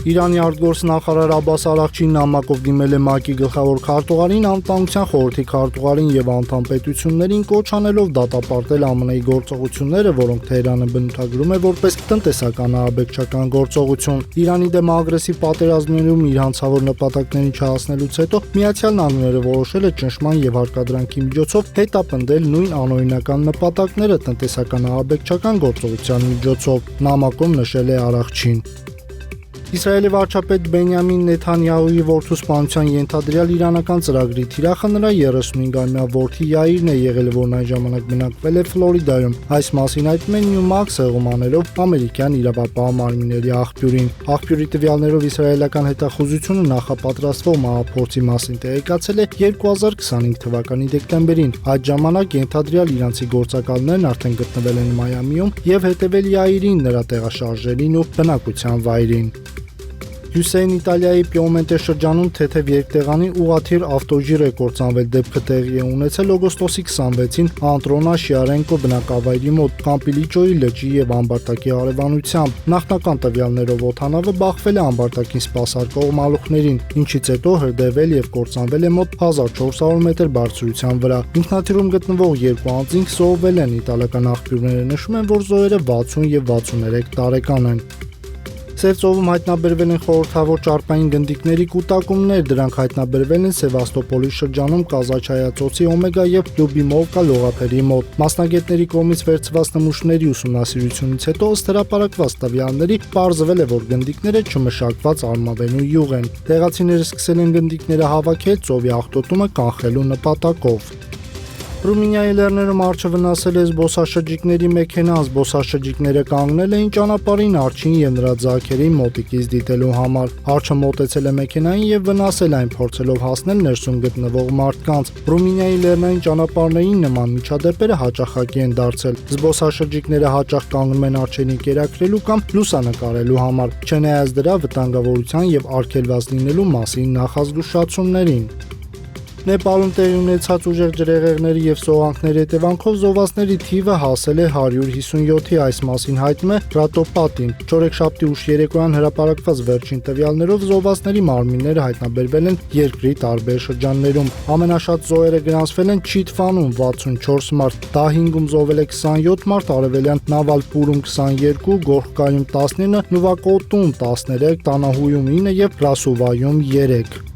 Իրանի արտգործնախարար Աբբաս Արաղչին նամակով դիմել է ՄԱԿ-ի գլխավոր քարտուղարին, Անվտանգության խորհրդի քարտուղարին եւ անդամ պետություններին կոչ անելով դատապարտել ԱՄՆ-ի գործողությունները, որոնք Թեհրանը բնութագրում է որպես տնտեսական ահաբեկչական գործողություն։ Իրանի դեմ ագրեսիվ պատերազմներում իր հանցավոր նպատակներին չհասնելուց հետո Միացյալ Նահանգները որոշել է ճնշման եւ հարկադրանքի միջոցով հետապնդել նույն անօրինական նպատակները տնտեսական ահաբեկչական գործողության միջոցով, նամակում նշել է Արաղչին։ Իսրայելի վարչապետ Բենյամին Նեթանյահուի որդու սպանության ենթադրյալ իրանական ծրագրի թիրախը նրա 35-ամյա որդի Յայիրն է եղել, որն այն ժամանակ բնակվել է Ֆլորիդայում։ Այս մասին հայտնում է Newmark հեղումաներով ամերիկյան իրավապահ մարմինների աղբյուրին։ Աղբյուրի տվյալներով իսրայելական հետախուզությունը նախապատրաստվող մահափորձի մասին տեղեկացել է 2025 թվականի դեկտեմբերին։ Այդ ժամանակ ենթադրյալ իրանցի գործակալներն արդեն գտնվել են Մայամիում եւ հետեւել Յայիրին, նրա տեղաշարժերին ու բնակության վայրին։ Հյուսեյն Իտալիայի Պիեմոնտե շրջանում թեթև երկտեղանի ուղղաթիռ ավտոժի ռեկորդանվել դեպքը տեղի է ունեցել օգոստոսի 26-ին Անտրոնա Շիարենկո բնակավայրի մոտ Կամպիլիճոյի լճի եւ ամբարտակի հարևանությամբ։ Նախնական տվյալներով օդանավը բախվել է ամբարտակին սպասարկող մալուխներին, ինչից հետո հրդեհվել եւ կործանվել է մոտ 1400 մետր բարձրության վրա։ Ինքնաթիռում գտնվող երկու անձինք զոհվել են։ Իտալական աղբյուրները նշում են, որ զոհերը 60 եւ 63 տարեկան են։ Սև ծովում հայտնաբերվել են խորհրդավոր ճարպային գնդիկների կուտակումներ, դրանք հայտնաբերվել են Սևաստոպոլի շրջանում Կազաչայա Օմեգա եւ Լյուբիմովկա լողափերի մոտ։ Մասնագետների կողմից վերցված նմուշների ուսումնասիրությունից հետո ըստ հրապարակված տվյալների պարզվել է, որ գնդիկները չմշակված արմավենու յուղ են։ Տեղացիները սկսել են գնդիկները հավաքել ծովի աղտոտումը կանխելու նպատակով։ Ռումինիայի լեռներում արջը վնասել է զբոսաշրջիկների մեքենան, զբոսաշրջիկները կանգնել էին ճանապարհին արջին եւ նրա ձագերին մոտիկից դիտելու համար։ Արջը մոտեցել է մեքենային եւ վնասել այն, փորձելով հասնել ներսում գտնվող մարդկանց։ Ռումինիայի լեռնային ճանապարհներին նման միջադեպերը հաճախակի են դարձել։ Զբոսաշրջիկները հաճախ կանգնում են արջերին կերակրելու կամ լուսանկարելու համար, չնայած դրա վտանգավորության եւ արգելված լինելու մասին նախազգուշացումներին։ Նեպալում տեղի ունեցած ուժեղ ջրհեղեղների եւ սողանքների հետևանքով զոհվածների թիվը հասել է 157-ի, այս մասին հայտնում է Ռատոպատին։ Չորեքշաբթի ուշ երեկոյան հրապարակված վերջին տվյալներով զոհվածների մարմինները հայտնաբերվել են երկրի տարբեր շրջաններում։ Ամենաշատ զոհերը գրանցվել են Չիթվանում 64 մարդ, Դահինգում զոհվել է 27 մարդ, Արևելյան Նավալպուրում 22, Գորխկայում 19, Նուվակոտում 13, Տանահույում 9 եւ Ռասուվայում 3։